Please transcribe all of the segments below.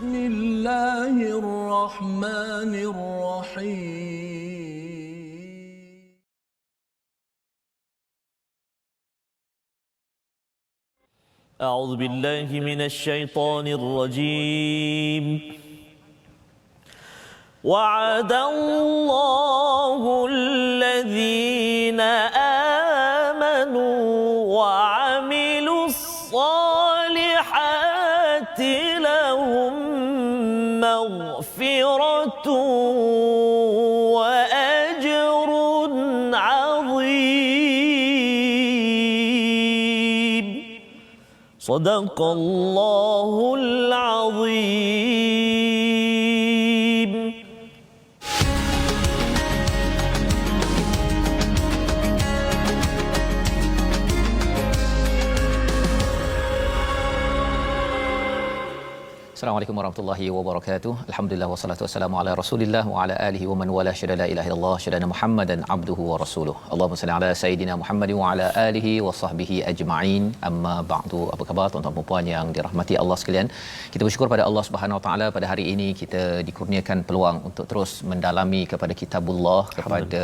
بسم الله الرحمن الرحيم. أعوذ بالله من الشيطان الرجيم. وعد الله الذين آمنوا وعملوا الصالحات لهم مغفرة وأجر عظيم. صدق الله العظيم. Assalamualaikum warahmatullahi wabarakatuh. Alhamdulillah wassalatu wassalamu ala Rasulillah wa ala alihi wa man wala syada la ilaha illallah syada Muhammadan abduhu wa rasuluh. Allahumma salli ala sayidina Muhammad wa ala alihi wa sahbihi ajma'in. Amma ba'du. Apa khabar tuan-tuan dan puan yang dirahmati Allah sekalian? Kita bersyukur pada Allah Subhanahu wa taala pada hari ini kita dikurniakan peluang untuk terus mendalami kepada kitabullah, kepada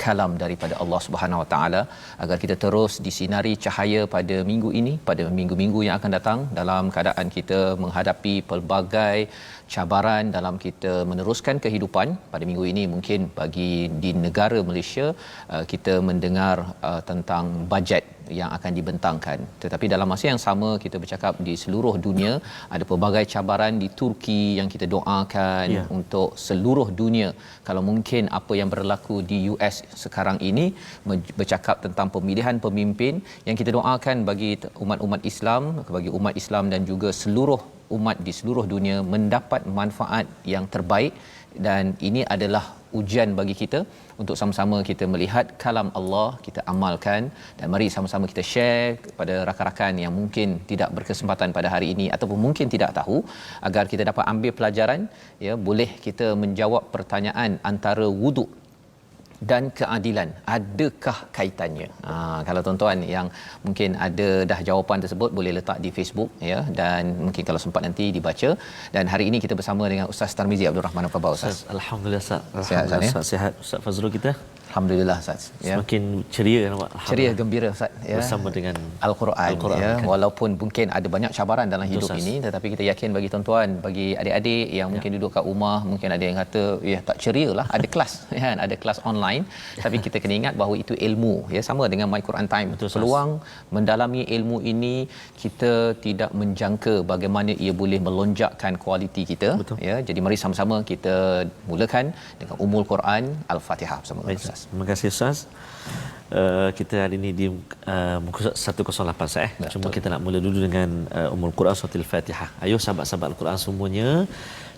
kalam daripada Allah Subhanahu wa taala agar kita terus disinari cahaya pada minggu ini, pada minggu-minggu yang akan datang dalam keadaan kita menghadapi pelbagai cabaran dalam kita meneruskan kehidupan. Pada minggu ini mungkin bagi di negara Malaysia kita mendengar tentang bajet yang akan dibentangkan, tetapi dalam masa yang sama kita bercakap di seluruh dunia ada pelbagai cabaran. Di Turki yang kita doakan untuk seluruh dunia. Kalau mungkin apa yang berlaku di US sekarang ini bercakap tentang pemilihan pemimpin yang kita doakan bagi umat-umat Islam, bagi umat Islam dan juga seluruh umat di seluruh dunia mendapat manfaat yang terbaik. Dan ini adalah ujian bagi kita untuk sama-sama kita melihat kalam Allah, kita amalkan, dan mari sama-sama kita share kepada rakan-rakan yang mungkin tidak berkesempatan pada hari ini ataupun mungkin tidak tahu, agar kita dapat ambil pelajaran. Ya, boleh kita menjawab pertanyaan antara wuduk dan keadilan, adakah kaitannya? Kalau tuan-tuan yang mungkin ada dah jawapan tersebut boleh letak di Facebook, ya, dan mungkin kalau sempat nanti dibaca. Dan hari ini kita bersama dengan Ustaz Tarmizi Abdul Rahman. Apa khabar Ustaz? Alhamdulillah Ustaz. Sihat, Ustaz, ya? Sihat Ustaz Fazrul kita. Alhamdulillah Ustaz, ya. Semakin ceria nampak. Ceria gembira Ustaz, ya. Bersama dengan Al-Quran, ya. kan? Walaupun mungkin ada banyak cabaran dalam hidup ini, tetapi kita yakin bagi tuan-tuan, bagi adik-adik yang mungkin duduk kat rumah, mungkin ada yang kata ya tak ceria lah, ada kelas kan, ada kelas online, tapi kita kena ingat bahawa itu ilmu, ya, sama dengan My Quran Time. Peluang mendalami ilmu ini kita tidak menjangka bagaimana ia boleh melonjakkan kualiti kita. Ya, jadi mari sama-sama kita mulakan dengan Ummul Quran Al-Fatihah bersama Ustaz. Terima kasih Ustaz. Kita hari ini di muka 108 Ustaz. Cuma kita nak mula dulu dengan Ummul Quran Surah Al-Fatihah. Ayuh sahabat-sahabat Al-Quran semuanya,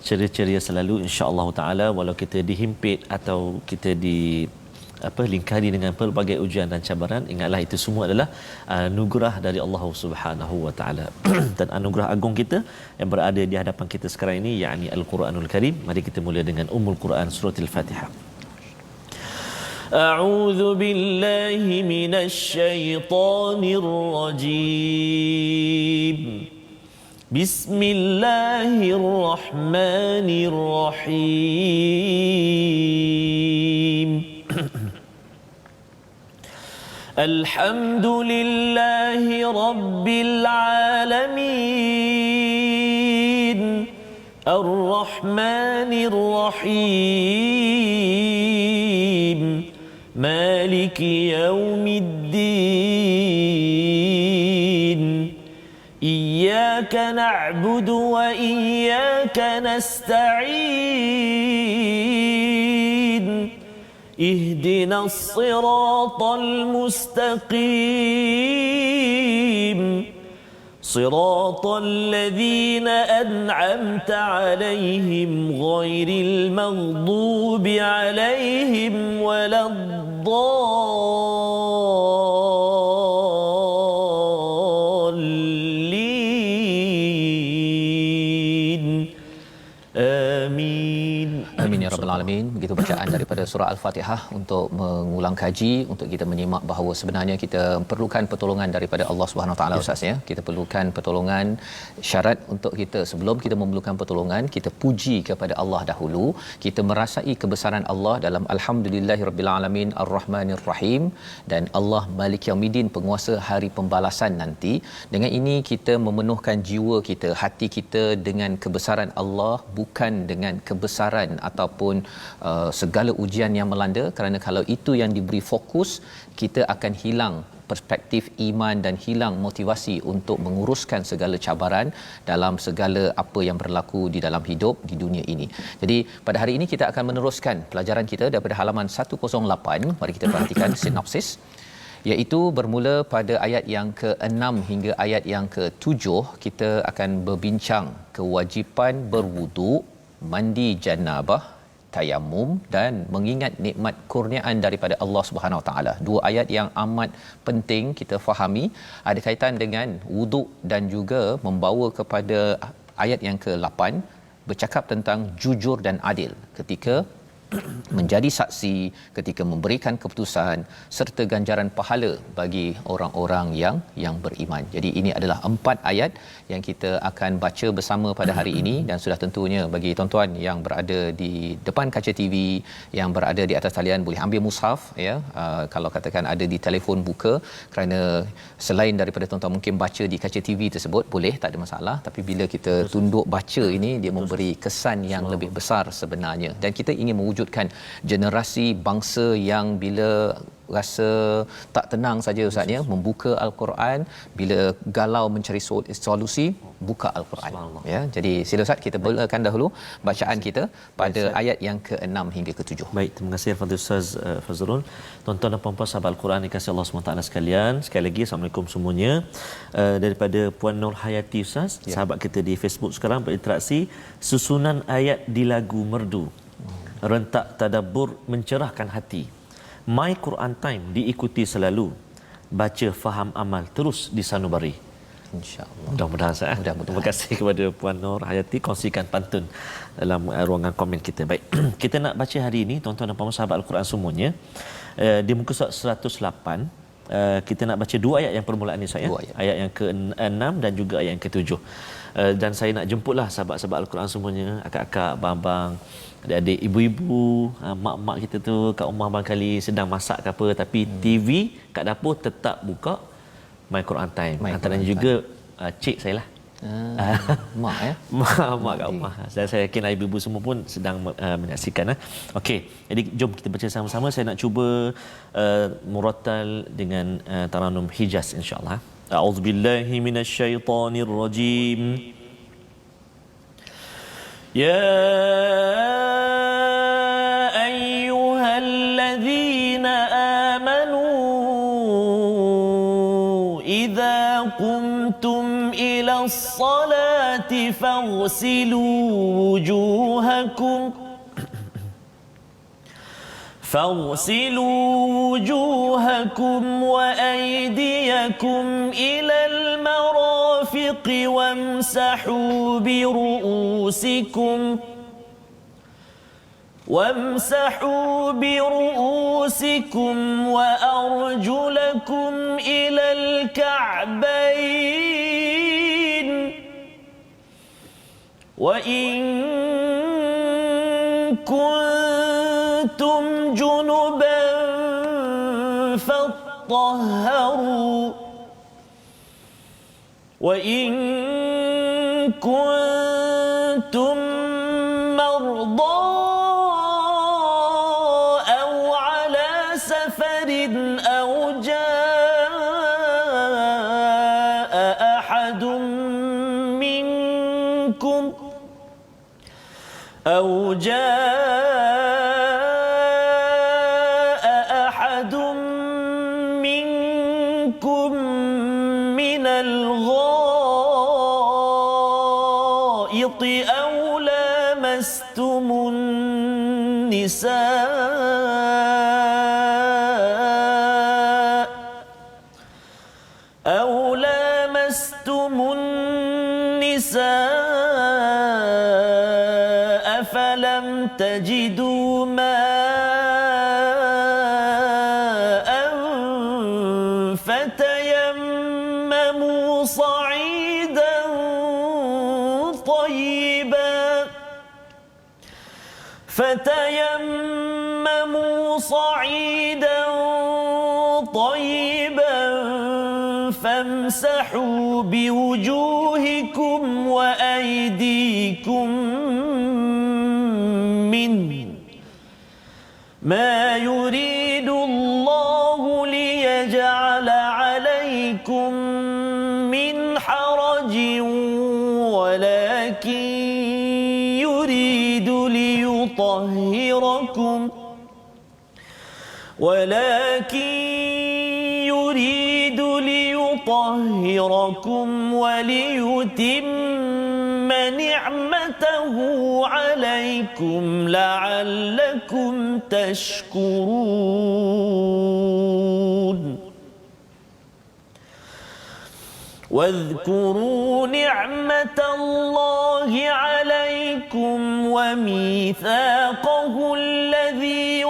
ceria-ceria selalu insya-Allah taala, walau kita dihimpit atau kita di lingkari dengan pelbagai ujian dan cabaran, ingatlah itu semua adalah anugerah dari Allah Subhanahu wa taala. Dan anugerah agung kita yang berada di hadapan kita sekarang ini, yakni Al-Quranul Karim. Mari kita mula dengan Ummul Quran Surah Al-Fatihah. أعوذ بالله من الشيطان الرجيم. بسم الله الرحمن الرحيم. الحمد لله رب العالمين الرحمن الرحيم مالك يوم الدين إياك نعبد وإياك نستعين اهدنا الصراط المستقيم صراط الذين أنعمت عليهم غير المغضوب عليهم ولا الضالين. آمين. Amin ya rabbal alamin. Begitu bacaan daripada surah Al-Fatihah untuk mengulang kaji, untuk kita menyimak bahawa sebenarnya kita perlukan pertolongan daripada Allah Subhanahu Wa Taala, Ustaz ya. Kita perlukan pertolongan. Syarat untuk kita sebelum kita memerlukan pertolongan, kita puji kepada Allah dahulu, kita merasai kebesaran Allah dalam alhamdulillahirabbil alamin arrahmanir rahim, dan Allah Malik Yaumiddin, penguasa hari pembalasan nanti. Dengan ini kita memenuhkan jiwa kita, hati kita dengan kebesaran Allah, bukan dengan kebesaran ataupun segala ujian yang melanda, kerana kalau itu yang diberi fokus, kita akan hilang perspektif iman dan hilang motivasi untuk menguruskan segala cabaran dalam segala apa yang berlaku di dalam hidup di dunia ini. Jadi pada hari ini kita akan meneruskan pelajaran kita daripada halaman 108. Mari kita perhatikan sinopsis, iaitu bermula pada ayat yang ke-6 hingga ayat yang ke-7. Kita akan berbincang kewajipan berwuduk, mandi janabah, tayamum dan mengingat nikmat kurniaan daripada Allah Subhanahu Wa Taala. Dua ayat yang amat penting kita fahami, ada kaitan dengan wuduk dan juga membawa kepada ayat yang ke-8 bercakap tentang jujur dan adil ketika menjadi saksi, ketika memberikan keputusan, serta ganjaran pahala bagi orang-orang yang beriman. Jadi ini adalah 4 ayat yang kita akan baca bersama pada hari ini, dan sudah tentunya bagi tuan-tuan yang berada di depan kaca TV, yang berada di atas talian, boleh ambil mushaf ya. Kalau katakan ada di telefon, buka, kerana selain daripada tuan-tuan mungkin baca di kaca TV tersebut, boleh, tak ada masalah, tapi bila kita tunduk baca ini, dia memberi kesan yang lebih besar sebenarnya. Dan kita ingin mewujudkan generasi bangsa yang bila rasa tak tenang saja Ustaz ya, membuka al-Quran, bila galau mencari solusi, buka al-Quran ya. Jadi sila Ustaz, kita mulakan dahulu bacaan kita pada ayat yang ke-6 hingga ke-7. Baik, terima kasih Fadil Ustaz Fazrul. Tuan-tuan dan puan-puan sahabat Al-Quran dikasihi Allah SWT sekalian, sekali lagi Assalamualaikum semuanya. Daripada Puan Nur Hayati Ustaz, sahabat kita di Facebook sekarang berinteraksi, susunan ayat di lagu merdu, rentak tadabbur mencerahkan hati. My Quran Time diikuti selalu, baca faham amal terus disanubari. InsyaAllah. Mudah-mudahan saya. Terima kasih kepada Puan Nur Hayati kongsikan pantun dalam ruangan komen kita. Baik, kita nak baca hari ini tuan-tuan dan puan-puan sahabat Al-Quran semuanya, di muka surat 108. Kita nak baca 2 ayat yang permulaan ni saya. Ayat yang ke-6 dan juga ayat yang ke-7. Dan saya nak jemputlah sahabat-sahabat Al-Quran semuanya, akak-akak, abang-abang, adik-adik, ibu-ibu, mak-mak kita tu kat rumah barangkali sedang masak ke apa, tapi TV kat dapur tetap buka My Quran Time. Antaranya juga cik saya lah. Mak ya. Mak kat rumah. Saya yakin ibu-ibu semua pun sedang menyaksikan. Okey, jadi jom kita baca sama-sama. Saya nak cuba murattal dengan Taranum Hijaz insya-Allah. A'udzubillahi minasyaitonirrajim. يا أيها الذين آمنوا إذا قمتم إلى الصلاة فاغسلوا وجوهكم وأيديكم إلى المرافق وامسحوا برؤوسكم وأرجلكم إلى الكعبين وإن كنتم جنبا فاطهروا وإن كنتم مرضى أو على سفر أو جاء أحد منكم من الغائط أو لامستم النساء فلم تجدوا ماء فتيمموا صعيدا طيبا فامسحوا بوجوهكم وأيديكم منه ما يريد الله ليجعل عليكم من حرج ولكن يريد ليطهركم وليتم نعمته عليكم لعلكم تشكرون واذكروا نعمة الله عليكم وميثاقه الذي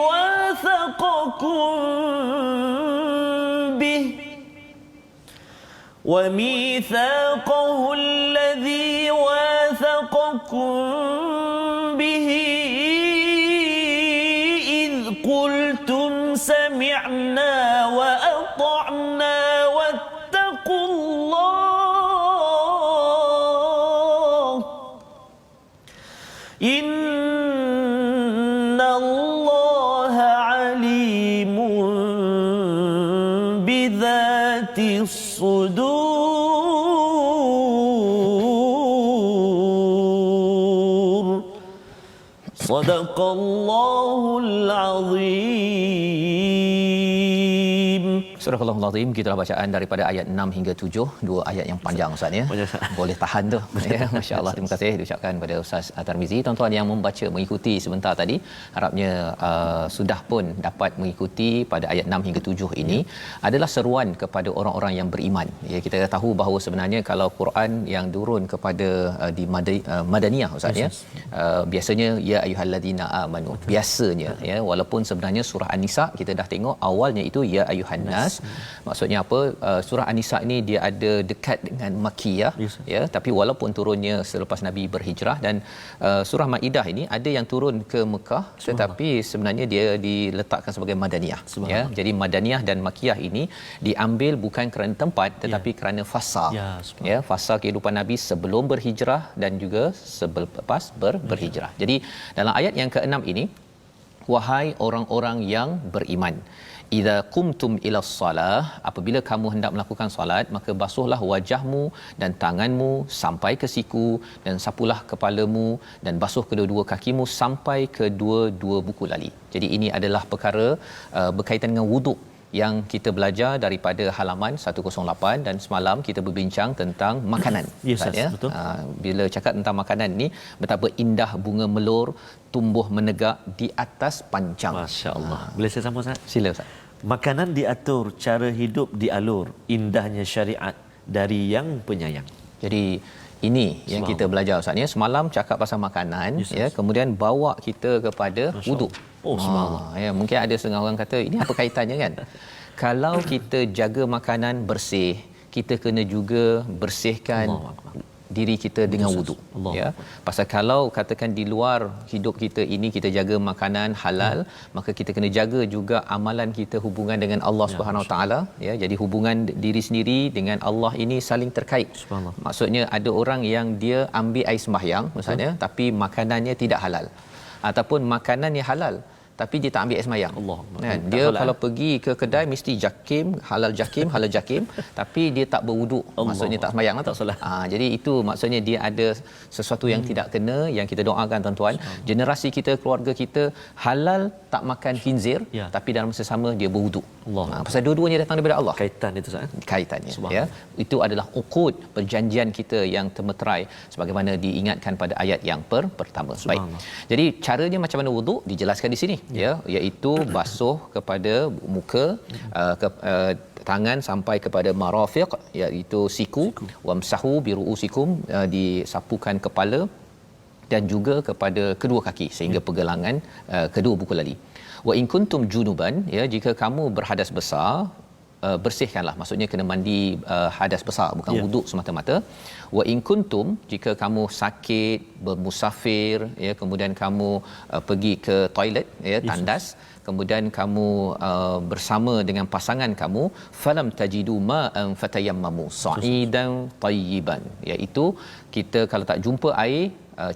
واثقكم به إذ قلتم سمعنا وأطعنا واتقوا الله إن الله عليم بذات الصدور صدق الله العظيم. Surah Al-Azim, gitulah bacaan daripada ayat 6 hingga 7, dua ayat yang panjang Ustaz ya. Boleh tahan tu ya. Masya-Allah, terima kasih diucapkan kepada Ustaz Tarmizi. Tuan-tuan yang membaca mengikuti sebentar tadi, harapnya sudah pun dapat mengikuti pada ayat 6 hingga 7 ini adalah seruan kepada orang-orang yang beriman. Ya, kita tahu bahawa sebenarnya kalau Quran yang turun kepada di Madaniyah Ustaz ya. Biasanya ya ayyuhallazina amanu. Biasanya ya, walaupun sebenarnya surah An-Nisa kita dah tengok awalnya itu ya ayyuhan nas. Maksudnya apa? Surah An-Nisa ini dia ada dekat dengan Makkiyah ya, tapi walaupun turunnya selepas Nabi berhijrah, dan surah Maidah ini ada yang turun ke Mekah tetapi sebenarnya dia diletakkan sebagai Madaniyah ya. Jadi Madaniyah dan Makkiyah ini diambil bukan kerana tempat tetapi kerana fasa ya, fasa kehidupan Nabi sebelum berhijrah dan juga selepas berhijrah. Jadi dalam ayat yang ke-6 ini, wahai orang-orang yang beriman, idza qumtum ila shalah, apabila kamu hendak melakukan solat, maka basuhlah wajahmu dan tanganmu sampai ke siku, dan sapulah kepalamu dan basuh kedua-dua kakimu sampai ke dua-dua buku lali. Jadi ini adalah perkara berkaitan dengan wuduk yang kita belajar daripada halaman 108, dan semalam kita berbincang tentang makanan. Yes, ya. Betul. Bila cakap tentang makanan ni, betapa indah bunga melur tumbuh menegak di atas pancang. Masya-Allah. Boleh saya sambung Ustaz? Sila Ustaz. Makanan diatur, cara hidup dialur, indahnya syariat dari yang penyayang. Jadi ini yang kita belajar Ustaz ya. Semalam cakap pasal makanan ya, kemudian bawa kita kepada wuduk. Oh, subhanallah. Ya, mungkin ada setengah orang kata ini apa kaitannya kan? Kalau kita jaga makanan bersih, kita kena juga bersihkan diri kita dengan wuduk ya. Pasal kalau katakan di luar hidup kita ini kita jaga makanan halal, maka kita kena jaga juga amalan kita, hubungan dengan Allah Subhanahu Wa Taala ya. Jadi hubungan diri sendiri dengan Allah ini saling terkait. Maksudnya ada orang yang dia ambil air sembahyang misalnya, tapi makanannya tidak halal, ataupun makanannya halal tapi dia tak ambil air sembahyang. Kan? Dia kalau pergi ke kedai mesti jakim, halal jakim, tapi dia tak berwuduk. Maksudnya tak sembahyang lah, tak salah. Jadi itu maksudnya dia ada sesuatu yang tidak kena, yang kita doakan tuan-tuan. Generasi kita, keluarga kita halal tak makan khinzir, tapi dalam masa sama dia berwuduk. Pasal dua-duanya datang daripada Allah. Kaitan itu Ustaz. Kaitannya ya. Itu adalah uqud, perjanjian kita yang termeterai sebagaimana diingatkan pada ayat yang pertama. Baik. Jadi caranya macam mana wuduk dijelaskan di sini ya, iaitu basuh kepada muka, tangan sampai kepada marafiq, iaitu siku, wamsahu biruusikum, disapukan kepala dan juga kepada kedua kaki sehingga pergelangan kedua buku lali. Wa in kuntum junuban, ya, jika kamu berhadas besar, bersihkanlah, maksudnya kena mandi hadas besar, bukan wuduk semata-mata. Wa in kuntum, jika kamu sakit, bermusafir, ya, kemudian kamu pergi ke toilet, ya, tandas, kemudian kamu bersama dengan pasangan kamu, falam tajidu ma'an fatayammamu sa'idan tayyiban, iaitu kita kalau tak jumpa air,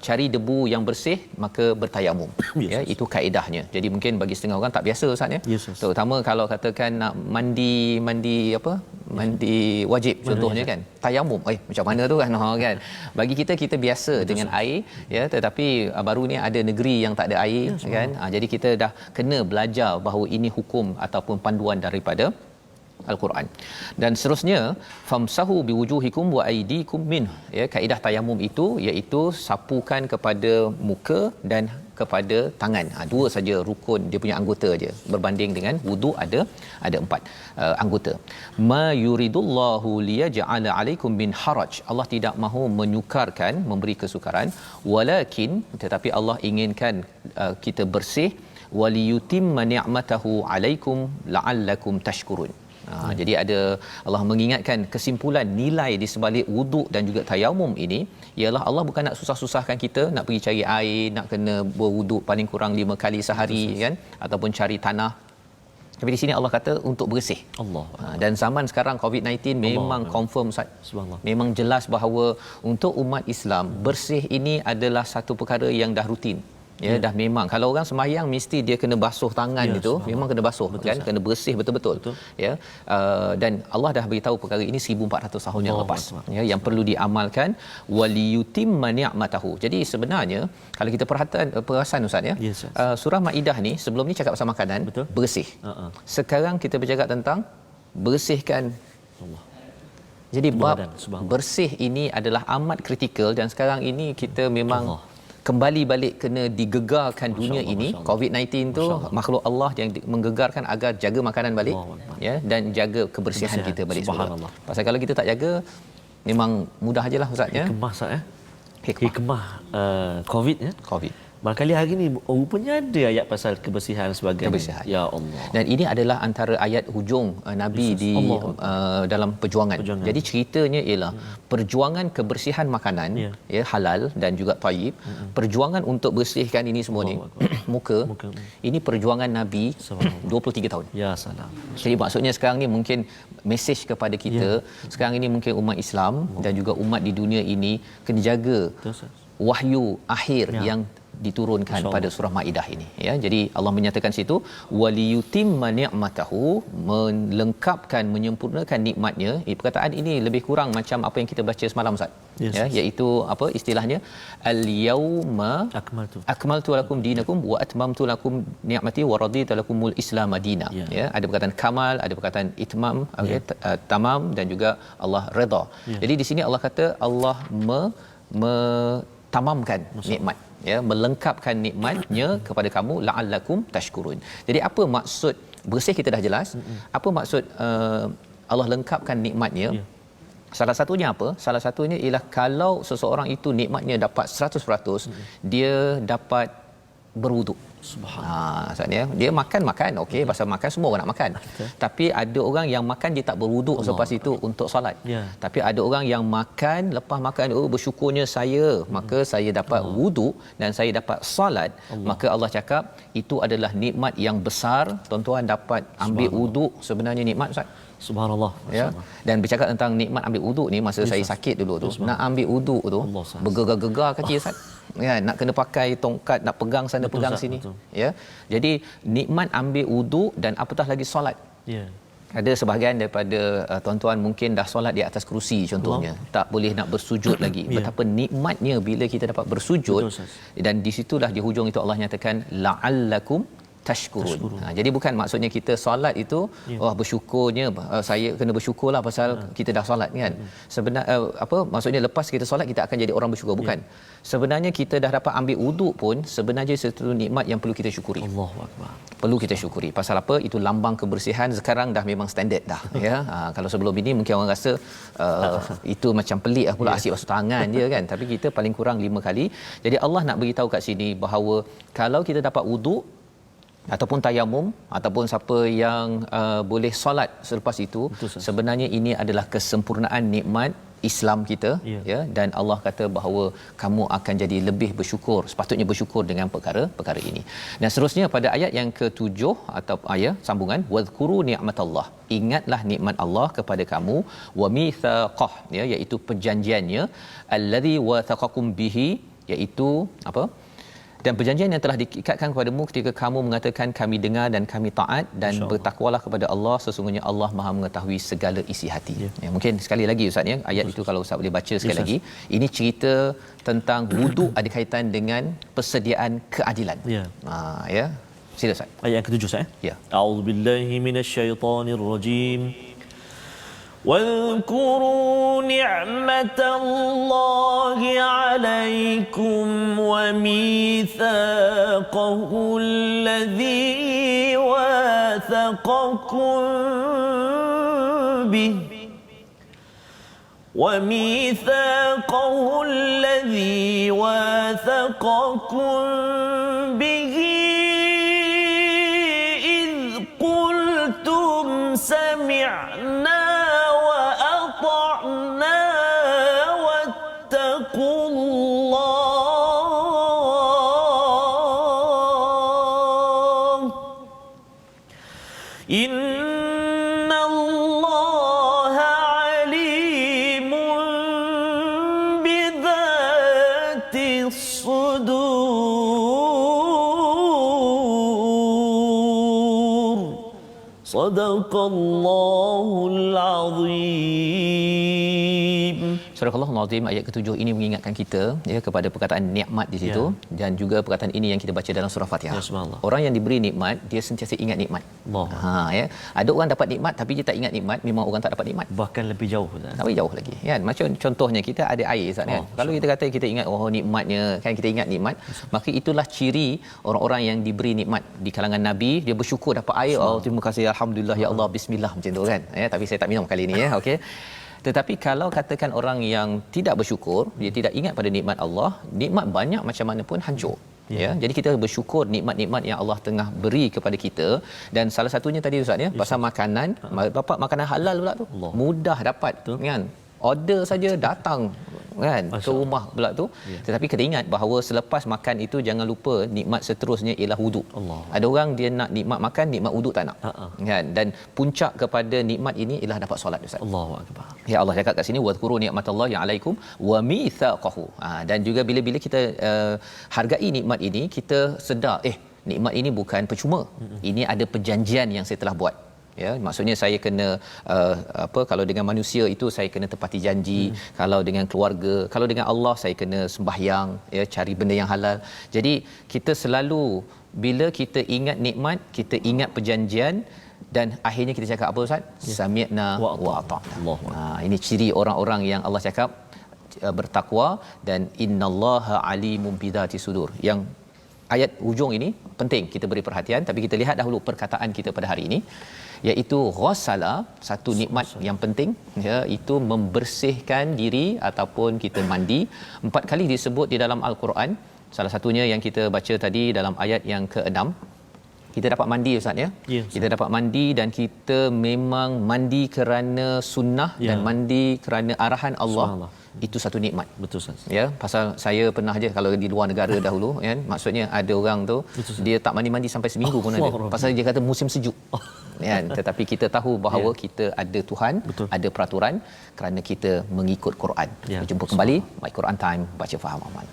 cari debu yang bersih, maka bertayamum. Ya, itu kaedahnya. Jadi mungkin bagi setengah orang tak biasa, Ustaz, ya. Terutama kalau katakan nak mandi apa? Mandi wajib contohnya, kan. Tayamum. Macam mana tu, kan? Bagi kita biasa dengan air, ya, tetapi baru ni ada negeri yang tak ada air, kan. Jadi kita dah kena belajar bahawa ini hukum ataupun panduan daripada Al-Quran. Dan seterusnya, famsahu biwujuhikum wa aydikum min, ya, kaedah tayamum itu iaitu sapukan kepada muka dan kepada tangan. Dua saja rukun dia punya anggota je, berbanding dengan wudu ada 4 anggota. Ma yuridullahu liyaj'ala 'alaikum min haraj. Allah tidak mahu menyukarkan, memberi kesukaran, walakin, tetapi Allah inginkan kita bersih, waliyutimma ni'matahu 'alaikum la'allakum tashkurun. Jadi ada Allah mengingatkan kesimpulan nilai di sebalik wuduk dan juga tayamum ini ialah Allah bukan nak susah-susahkan kita nak pergi cari air, nak kena berwuduk paling kurang 5 kali sehari, kan, ataupun cari tanah. Tapi di sini Allah kata untuk bersih. Allah. Dan zaman sekarang COVID-19 memang confirm, Ustaz. Memang jelas bahawa untuk umat Islam, bersih ini adalah satu perkara yang dah rutin. Ya, dah memang kalau orang sembahyang mesti dia kena basuh tangan, itu memang kena basuh, kan, kena bersih betul-betul. Ya, dan Allah dah beritahu perkara ini 1400 tahun yang lepas, ya, yang perlu diamalkan, waliyutimma ni'matahu. Jadi sebenarnya kalau kita perasan, Ustaz, ya, surah Maidah ni sebelum ni cakap pasal makanan, bersih. Sekarang kita bercakap tentang bersihkan Allah. Jadi bab bersih ini adalah amat kritikal, dan sekarang ini kita memang kembali balik kena digegarkan dunia ini. COVID-19 tu makhluk Allah yang menggegarkan agar jaga makanan balik, ya, dan jaga kebersihan kita balik semula. Pasal kalau kita tak jaga, memang mudah ajalah, Ustaz, ya. Hikmah COVID, ya. Barangkali hari ni rupanya ada ayat pasal kebersihan sebagai ya Allah. Dan ini adalah antara ayat hujung Nabi di dalam perjuangan. Jadi ceritanya ialah perjuangan kebersihan makanan, ya, halal dan juga tayyib. Perjuangan untuk bersihkan ini semua ni muka. Ini perjuangan Nabi 23 tahun. Ya salam. Jadi maksudnya sekarang ni mungkin mesej kepada kita, sekarang ini mungkin umat Islam dan juga umat di dunia ini kena jaga wahyu akhir yang diturunkan pada surah Maidah ini, ya. Jadi Allah menyatakan situ waliyutimma ni'matahu, melengkapkan, menyempurnakan nikmatnya. Perkataan ini lebih kurang macam apa yang kita baca semalam, Ustaz, ya, iaitu apa istilahnya, al-yauma akmaltu lakum dinakum wa atmamtu lakum ni'mati wa raditu lakumul islam madina, ya. Ada perkataan kamal, ada perkataan itmam, tamam, dan juga Allah redha. Jadi di sini Allah kata Allah tamamkan nikmat, ya, melengkapkan nikmatnya kepada kamu, la'allakum tashkurun. Jadi apa maksud bersih kita dah jelas. Apa maksud Allah lengkapkan nikmatnya? Salah satunya apa? Salah satunya ialah kalau seseorang itu nikmatnya dapat 100%, dia dapat berwuduk. Subhanallah. Dia makan okey, pasal makan semua orang nak makan. Tapi ada orang yang makan dia tak berwuduk selepas itu untuk solat. Tapi ada orang yang makan, lepas makan bersyukurnya saya, maka saya dapat wuduk dan saya dapat solat. Maka Allah cakap itu adalah nikmat yang besar. Tuan-tuan dapat ambil wuduk sebenarnya nikmat, Ustaz. Subhanallah. Ya. Dan bercakap tentang nikmat ambil wuduk ni, masa saya sakit dulu tu, nak ambil wuduk tu bergegar-gegar kaki, Ustaz. Ya, nak kena pakai tongkat, nak pegang sana, pegang sini. Ya. Jadi nikmat ambil wuduk dan apatah lagi solat. Ya. Ada sebahagian daripada tuan-tuan mungkin dah solat di atas kerusi contohnya, tak boleh nak bersujud lagi. Betapa nikmatnya bila kita dapat bersujud. Dan di situlah di hujung itu Allah nyatakan la'allakum tashkurun. Jadi bukan maksudnya kita solat itu bersyukurnya, saya kena bersyukurlah pasal kita dah solat, kan. Sebenarnya maksudnya lepas kita solat kita akan jadi orang bersyukur, bukan. Sebenarnya kita dah dapat ambil wuduk pun sebenarnya satu nikmat yang perlu kita syukuri. Allahuakbar. Perlu kita syukuri. Pasal apa? Itu lambang kebersihan. Sekarang dah memang standard dah, ya. Kalau sebelum ini mungkin orang rasa itu macam pelik pula, asyik basuh tangan dia, kan. Tapi kita paling kurang 5 kali. Jadi Allah nak beritahu kat sini bahawa kalau kita dapat wuduk, ataupun tayamum ataupun siapa yang boleh solat selepas itu, sebenarnya ini adalah kesempurnaan nikmat Islam kita, ya, dan Allah kata bahawa kamu akan jadi lebih bersyukur, sepatutnya bersyukur dengan perkara ini. Dan seterusnya pada ayat yang ke-7 atau ayat sambungan, wadhkuru ni'matallah, ingatlah nikmat Allah kepada kamu, wa mitsaqah, ya, iaitu perjanjiannya, allazi wathaqakum bihi, iaitu apa? Dan perjanjian yang telah diikatkan kepadamu ketika kamu mengatakan kami dengar dan kami taat, dan bertakwalah kepada Allah, sesungguhnya Allah Maha mengetahui segala isi hati. Ya, mungkin sekali lagi Ustaz, ya, ayat itu kalau Ustaz boleh baca sekali lagi. Ini cerita tentang wuduk ada kaitan dengan persediaan keadilan. Ya. Sila Ustaz. Ayat yang ke-7 Ustaz. Ya. A'udzubillahi minasyaitonirrajim. واذكروا نعمة الله عليكم وميثاقه الذي واثقكم به إذ قلتم سمعنا وأطعنا واتقوا الله إن الله عليم بذات الصدور صدق الله العظيم. Surah Al-Azim ayat ke-7 ini mengingatkan kita, ya, kepada perkataan nikmat di situ, dan juga perkataan ini yang kita baca dalam surah Fatihah. Orang yang diberi nikmat, dia sentiasa ingat nikmat. Ya. Ada orang dapat nikmat tapi dia tak ingat nikmat, memang orang tak dapat nikmat. Bahkan lebih jauh. Lebih jauh lagi. Kan? Macam contohnya kita ada air, Ustaz, kan? Kalau kita kata kita ingat nikmatnya, kan, kita ingat nikmat, maka itulah ciri orang-orang yang diberi nikmat di kalangan Nabi, dia bersyukur dapat air. Terima kasih, alhamdulillah, ya Allah, bismillah, macam tu, kan? Ya, tapi saya tak minum kali ni, ya. Okey. Tetapi kalau katakan orang yang tidak bersyukur, dia tidak ingat pada nikmat Allah, nikmat banyak macam mana pun hancur. Ya, jadi kita bersyukur nikmat-nikmat yang Allah tengah beri kepada kita. Dan salah satunya tadi Ustaz, ya, pasal makanan, dapat makanan halal pula tu. Mudah dapat, kan? Order saja datang, kan, ke rumah pula tu. Tetapi kita ingat bahawa selepas makan itu jangan lupa nikmat seterusnya ialah wuduk. Ada orang dia nak nikmat makan, nikmat wuduk tak nak. Kan? Dan puncak kepada nikmat ini ialah dapat solat, Ustaz. Allahu akbar. Ya, Allah cakap kat sini wadhkuru ni'matallahi 'alaikum wa mitsaqahu. Dan juga bila kita hargai nikmat ini, kita sedar nikmat ini bukan percuma. Ini ada perjanjian yang saya telah buat. Ya, maksudnya saya kena kalau dengan manusia itu saya kena tepati janji, kalau dengan keluarga, kalau dengan Allah saya kena sembahyang, ya, cari benda yang halal. Jadi kita selalu bila kita ingat nikmat, kita ingat perjanjian, dan akhirnya kita cakap apa, Ustaz? Sami'na wa ata'na. Ini ciri orang-orang yang Allah cakap bertakwa, dan innallaha alimun bidzati sudur. Yang ayat hujung ini penting kita beri perhatian, tapi kita lihat dahulu perkataan kita pada hari ini, iaitu ghassala, satu nikmat yang penting, ya, itu membersihkan diri ataupun kita mandi. 4 kali disebut di dalam Al-Quran. Salah satunya yang kita baca tadi dalam ayat yang ke-6, kita dapat mandi, Ustaz, ya. Kita dapat mandi, dan kita memang mandi kerana sunnah, dan mandi kerana arahan Allah. Itu satu nikmat. Betul, Ustaz. Ya, pasal saya pernah je kalau di luar negara dahulu, kan, maksudnya ada orang tu dia tak mandi-mandi sampai seminggu pun ada. Pasal dia kata musim sejuk. Kan, tetapi kita tahu bahawa kita ada Tuhan, ada peraturan, kerana kita mengikut Quran. Berjumpa kembali My Quran Time, baca faham amal.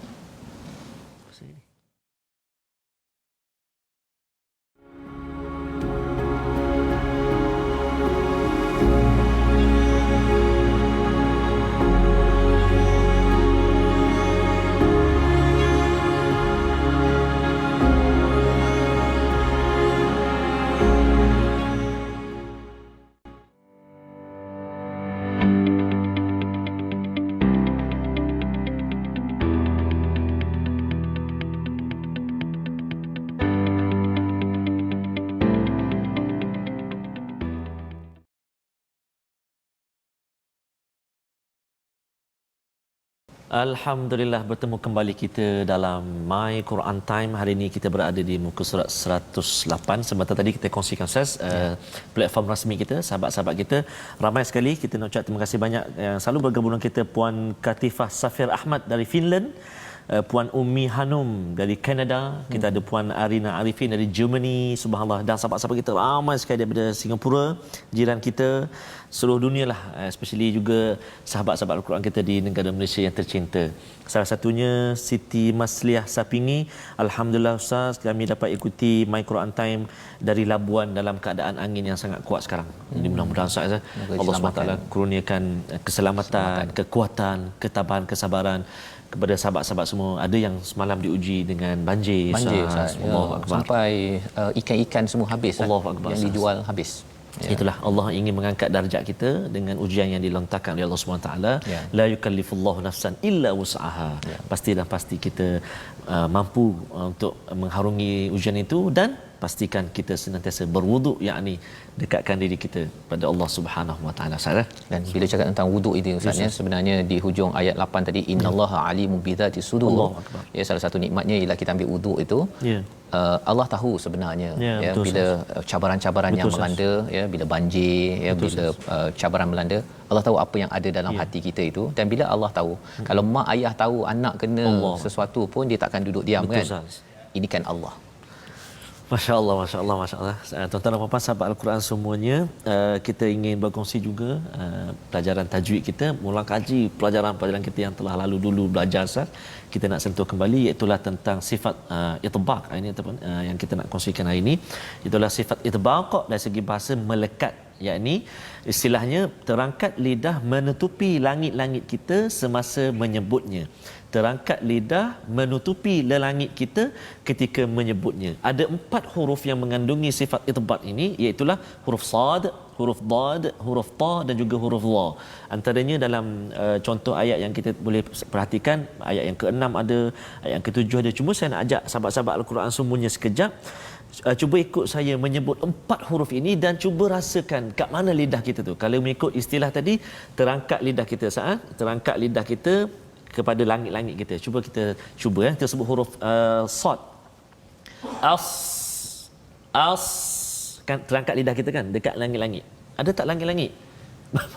Alhamdulillah bertemu kembali kita dalam My Quran Time. Hari ini kita berada di muka surat 108. Sebentar tadi kita kongsikan platform rasmi kita, sahabat-sahabat kita. Ramai sekali, kita nak ucap terima kasih banyak yang selalu bergabung dengan kita. Puan Katifah Safir Ahmad dari Finland, Puan Ummi Hanum dari Kanada, kita ada Puan Arina Arifin dari Germany, subhanallah, dan sahabat-sahabat kita ramai sekali daripada Singapura, jiran kita, seluruh dunia lah, especially juga sahabat-sahabat Al-Quran kita di negara Malaysia yang tercinta. Salah satunya Siti Masliah Sapingi, alhamdulillah Ustaz, kami dapat ikuti My Quran Time dari Labuan dalam keadaan angin yang sangat kuat sekarang. Jadi mudah-mudahan Ustaz, Allah SWT kurniakan keselamatan, kekuatan, ketabahan, kesabaran kepada sahabat-sahabat semua. Ada yang semalam diuji dengan banjir Ustaz. Sampai ikan-ikan semua habis, yang dijual habis. Itulah Allah ingin mengangkat darjat kita dengan ujian yang dilontarkan oleh Allah SWT. La yukallifullahu nafsan illa wus'aha. Pasti dan pasti kita mampu untuk mengharungi ujian itu, dan pastikan kita senantiasa berwuduk, yakni dekatkan diri kita pada Allah Subhanahu Wa Taala. Dan bila cakap tentang wuduk itu Ustaz, sebenarnya di hujung ayat 8 tadi, innallaha alimun bidzati sudur. Ya, salah satu nikmatnya ialah kita ambil wuduk itu. Allah tahu sebenarnya bila cabaran-cabaran yang melanda, bila banjir, bila cabaran melanda, Allah tahu apa yang ada dalam hati kita itu. Dan bila Allah tahu, kalau mak ayah tahu anak kena sesuatu pun, dia takkan duduk diam, kan? Ini kan Allah. Masya Allah, Masya Allah, Masya Allah. Tuan-tuan dan puan-puan sahabat Al-Quran semuanya, kita ingin berkongsi juga pelajaran tajwid kita, mula kaji pelajaran-pelajaran kita yang telah lalu dulu belajar, Ustaz. Kita nak sentuh kembali, iaitulah tentang sifat itbaq. Ini yang kita nak kongsikan hari ini. Itulah sifat itbaq dari segi bahasa melekat, yakni istilahnya terangkat lidah menutupi langit-langit kita semasa menyebutnya. Terangkat lidah menutupi langit kita ketika menyebutnya. Ada 4 huruf yang mengandungi sifat itbaq ini, iaitulah huruf sad, huruf dad, huruf ta dan juga huruf dha. Antaranya dalam contoh ayat yang kita boleh perhatikan, ayat yang ke-6 ada, ayat yang ke-7 ada. Cuma saya nak ajak sahabat-sahabat Al-Quran semuanya sekejap, cuba ikut saya menyebut 4 huruf ini dan cuba rasakan kat mana lidah kita tu. Kalau mengikut istilah tadi, terangkat lidah kita saat terangkat lidah kita kepada langit-langit kita. Cuba kita kita sebut huruf sad. As kan terangkat lidah kita kan dekat langit-langit. Ada tak langit-langit?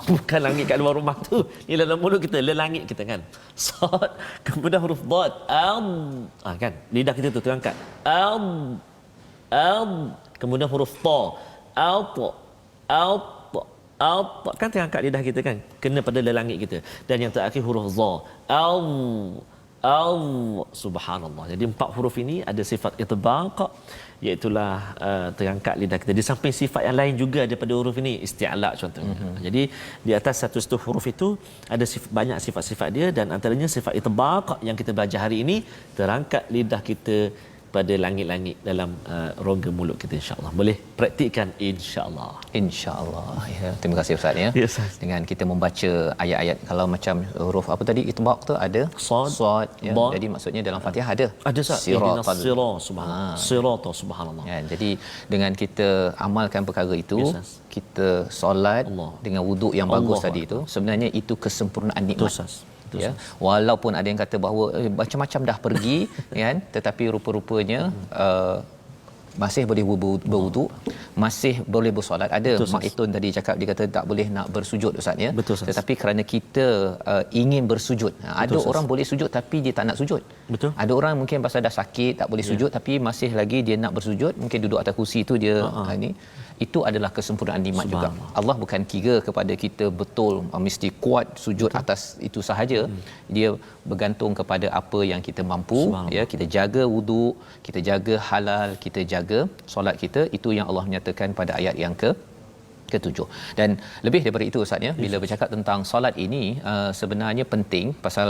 Bukan langit kat luar rumah tu. Ni dalam mulut kita, langit kita kan. Sad, kemudian huruf dad. Kan lidah kita tu terangkat. Kemudian huruf ta. Kan terangkat lidah kita kan, kena pada langit kita. Dan yang terakhir huruf za. Subhanallah. Jadi 4 huruf ini ada sifat itbaq, iaitulah terangkat lidah kita. Di samping sifat yang lain juga daripada huruf ini, isti'la contohnya. Jadi di atas satu huruf itu ada banyak sifat-sifat dia, dan antaranya sifat itbaq yang kita belajar hari ini, terangkat lidah kita pada langit-langit dalam rongga mulut kita, insya-Allah. Boleh praktikkan insya-Allah. Insya-Allah. Ya, terima kasih Ustaz ya. Yes, dengan kita membaca ayat-ayat, kalau macam huruf apa tadi itbaq tu ada sad ya. Jadi maksudnya dalam Fatihah ada siratal subhanallah. Ya, jadi dengan kita amalkan perkara itu, kita solat dengan wuduk yang bagus tadi itu, sebenarnya itu kesempurnaan nikmat. Ya, walaupun ada yang kata bahawa macam-macam dah pergi kan, tetapi rupa-rupanya masih boleh berwuduk, masih boleh bersolat. Ada Mak Itun tadi cakap, dia kata tak boleh nak bersujud Ustaz ya. Tetapi kerana kita ingin bersujud. Ada orang boleh sujud tapi dia tak nak sujud. Ada orang mungkin pasal dah sakit tak boleh sujud, tapi masih lagi dia nak bersujud, mungkin duduk atas kursi tu dia ini. Itu adalah kesempurnaan nikmat juga. Allah bukan kira kepada kita betul mesti kuat sujud atas itu sahaja. Dia bergantung kepada apa yang kita mampu, ya. Kita jaga wuduk, kita jaga halal, kita jaga solat kita. Itu yang Allah menyatakan pada ayat yang ke-7. Dan lebih daripada itu Ustaz ya, bila bercakap tentang solat ini sebenarnya penting pasal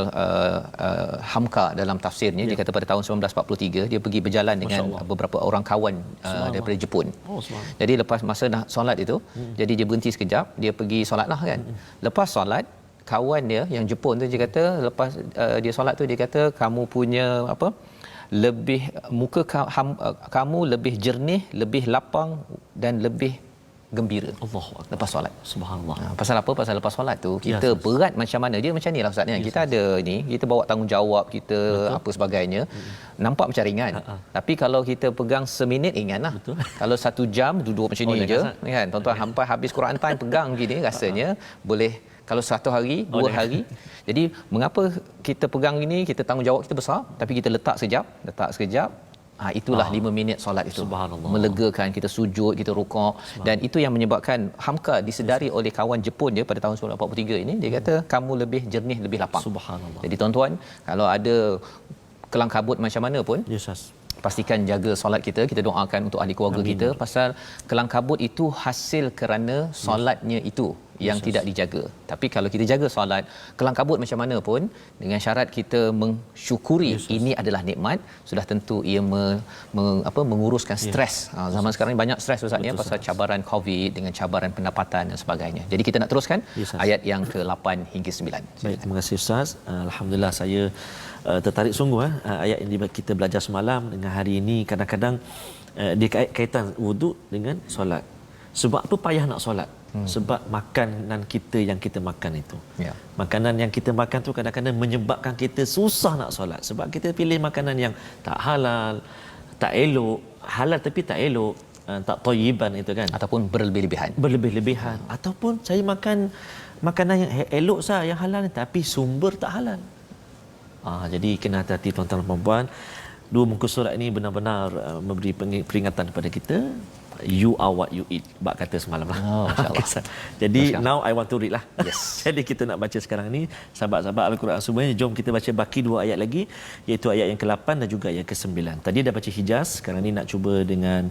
Hamka dalam tafsirnya dia kata pada tahun 1943 dia pergi berjalan dengan beberapa orang kawan daripada Jepun. Jadi lepas masa nak solat itu, jadi dia berhenti sekejap, dia pergi solatlah kan. Lepas solat, kawan dia yang Jepun tu dia kata lepas dia solat tu, dia kata kamu punya lebih muka kamu lebih jernih, lebih lapang dan lebih gembira Allahu akbar. lepas solat. Subhanallah. Pasal apa? Pasal lepas solat tu kita Yes. berat macam mana dia macam nilah ustaz ni. Kita ada ni, kita bawa tanggungjawab kita, Betul. apa sebagainya. Nampak macam ringan. Tapi kalau kita pegang seminit ringanlah. Betul. Kalau 1 jam duduk macam ni je jangan kan. Tuan-tuan hampa habis Quran time pegang gini rasanya boleh kalau 1 hari, 2 jangan. hari. Jadi mengapa kita pegang ini, kita tanggungjawab kita besar tapi kita letak sekejap. Itulah 5 minit solat itu. Subhanallah. Melegakan kita sujud, kita rukuk dan itu yang menyebabkan Hamka disedari oleh kawan Jepun dia pada tahun 1943 ini, dia kata kamu lebih jernih, lebih lapang. Subhanallah. Jadi tuan-tuan, kalau ada kelang kabut macam mana pun, Yes, Ustaz. pastikan jaga solat kita doakan untuk ahli keluarga kita, pasal kelang kabut itu hasil kerana solatnya itu yang tidak dijaga. Tapi kalau kita jaga solat, kelang kabut macam mana pun, dengan syarat kita mensyukuri ini adalah nikmat, sudah tentu ia menguruskan stres. Zaman sekarang ni banyak stres ustaz ya, pasal cabaran Covid dengan cabaran pendapatan dan sebagainya. Jadi kita nak teruskan ayat yang ke-8 hingga 9. Baik, terima kasih Ustaz. Alhamdulillah saya tertarik sungguh ayat yang kita belajar semalam dengan hari ini. Kadang-kadang dia kaitan wuduk dengan solat. Sebab apa payah nak solat? Sebab makanan kita yang kita makan itu. Ya. Makanan yang kita makan tu kadang-kadang menyebabkan kita susah nak solat. Sebab kita pilih makanan yang tak halal, tak elok, halal tapi tak elok, tak thayyiban itu kan. Ataupun berlebih-lebihan. Berlebih-lebihan. Ataupun saya makan makanan yang elok sah, yang halal tapi sumber tak halal. Jadi kena hati-hati tuan-tuan dan puan-puan. 2 muka surat ini benar-benar memberi peringatan kepada kita. You are what you eat. Bak kata semalam lah. InsyaAllah. Jadi now I want to read lah. Yes. Jadi kita nak baca sekarang ni, sahabat-sahabat Al-Quran semuanya, jom kita baca baki 2 ayat lagi, iaitu ayat yang ke-8 dan juga ayat ke-9. Tadi dah baca Hijaz, sekarang ni nak cuba dengan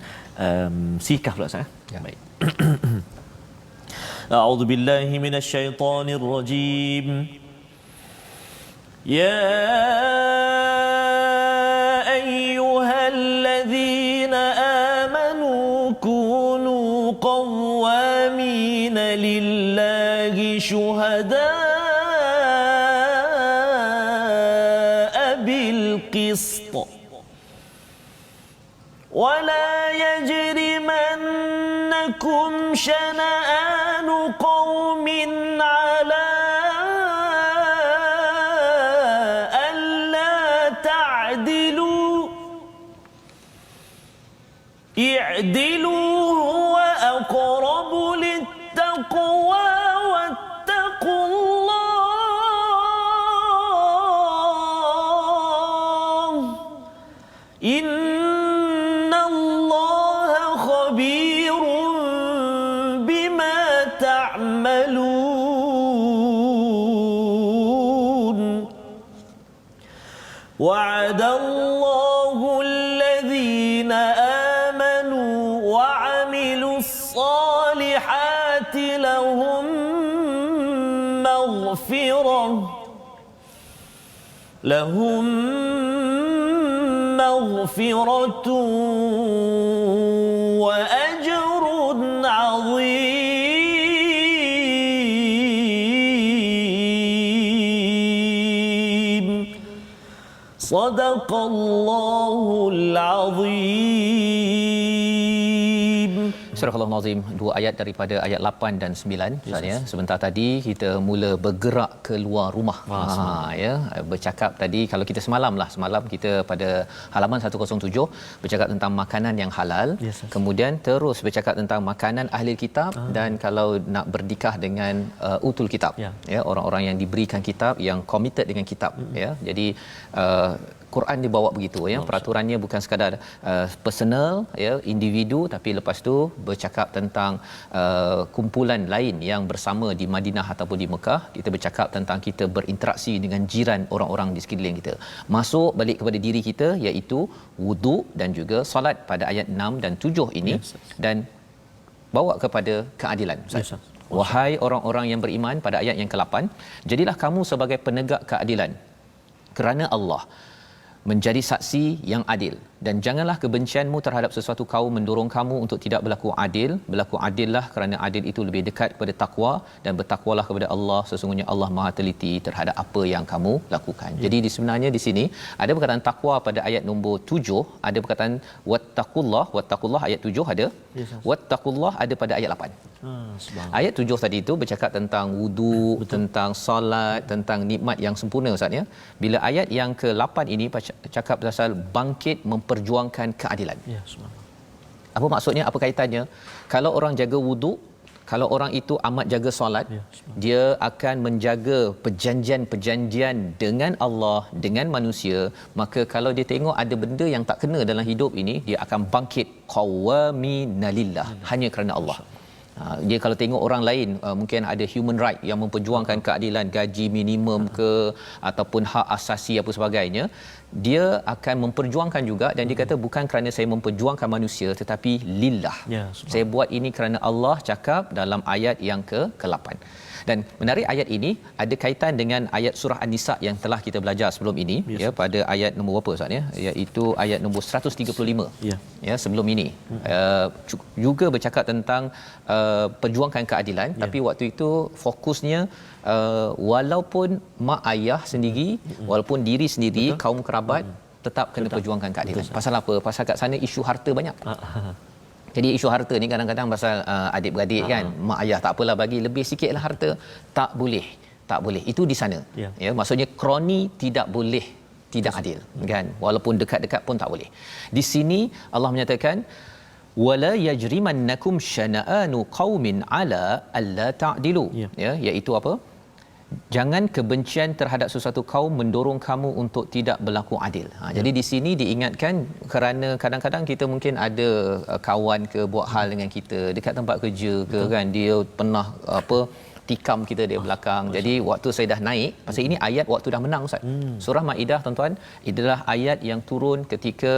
Sikah pula sah. Ya. Baik. A'udzu billahi minasyaitonir rajim. يا أيها الذين آمنوا كونوا قوامين لله شهداء بالقسط ولا يجرمنكم شنآن قوم على اعدلوا هو أقرب للتقوى واتقوا الله إن الله خبير بما تعملون وعد الله الذين وعملوا الصالحات لهم مغفرة وأجر عظيم صدق الله العظيم. Surah Al-Nazim, 2 ayat daripada ayat 8 dan 9 Ustaz ya. Sebentar tadi kita mula bergerak keluar rumah. Ya, bercakap tadi kalau kita semalam kita pada halaman 107 bercakap tentang makanan yang halal. Kemudian terus bercakap tentang makanan ahli kitab dan kalau nak berdikah dengan utul kitab. Ya, orang-orang yang diberikan kitab, yang committed dengan kitab ya. Jadi Quran dibawa begitu ya, peraturannya bukan sekadar personal ya, individu, tapi lepas tu bercakap tentang kumpulan lain yang bersama di Madinah ataupun di Mekah. Kita bercakap tentang kita berinteraksi dengan jiran, orang-orang di sekeliling kita. Masuk balik kepada diri kita, iaitu wuduk dan juga solat pada ayat 6 dan 7 ini, dan bawa kepada keadilan. Wahai orang-orang yang beriman, pada ayat yang ke-8, jadilah kamu sebagai penegak keadilan kerana Allah menjadi saksi yang adil. dan janganlah kebencianmu terhadap sesuatu kaum mendorong kamu untuk tidak berlaku adil. Berlaku adillah kerana adil itu lebih dekat kepada takwa, dan bertakwalah kepada Allah, sesungguhnya Allah Maha teliti terhadap apa yang kamu lakukan. Jadi sebenarnya di sini ada perkataan takwa pada ayat nombor 7, ada perkataan wattaqullah ayat 7 ada, wattaqullah ada pada ayat 8. Ayat 7 tadi itu bercakap tentang wudu, tentang solat, tentang nikmat yang sempurna Ustaz ya. Bila ayat yang ke-8 ini cakap pasal bangkit memperjuangkan keadilan. Ya, subhanallah. Apa maksudnya? Apa kaitannya? Kalau orang jaga wudu, kalau orang itu amat jaga solat, dia akan menjaga perjanjian-perjanjian dengan Allah, dengan manusia. Maka kalau dia tengok ada benda yang tak kena dalam hidup ini, dia akan bangkit qawaminalillah, hanya kerana Allah. Dia kalau tengok orang lain mungkin ada human right yang memperjuangkan keadilan, gaji minimum ke ataupun hak asasi apa sebagainya, dia akan memperjuangkan juga, dan dia kata bukan kerana saya memperjuangkan manusia tetapi lillah. Saya buat ini kerana Allah, cakap dalam ayat yang ke-8. Dan menarik, ayat ini ada kaitan dengan ayat surah An-Nisa yang telah kita belajar sebelum ini, ya, pada ayat nombor berapa Ustaz ya, iaitu ayat nombor 135. Ya, sebelum ini juga bercakap tentang perjuangkan keadilan, tapi waktu itu fokusnya walaupun mak ayah sendiri, walaupun diri sendiri, kaum kerabat tetap kena perjuangkan keadilan. Pasal apa? Pasal kat sana isu harta banyak. Jadi isu harta ni kadang-kadang pasal adik-beradik kan, mak ayah tak apalah bagi lebih sikitlah harta, tak boleh itu di sana. Ya, maksudnya kroni tidak boleh tidak adil kan, walaupun dekat-dekat pun tak boleh. Di sini Allah menyatakan wala yajrimannakum syana'anu qaumin ala alla ta'dilu, ya, iaitu apa? Jangan kebencian terhadap sesuatu kaum mendorong kamu untuk tidak berlaku adil. Jadi di sini diingatkan kerana kadang-kadang kita mungkin ada kawan ke buat hal dengan kita dekat tempat kerja ke kan, dia pernah tikam kita di belakang. Jadi waktu saya dah naik, pasal ini ayat waktu dah menang Ustaz. Surah Maidah tuan-tuan, adalah ayat yang turun ketika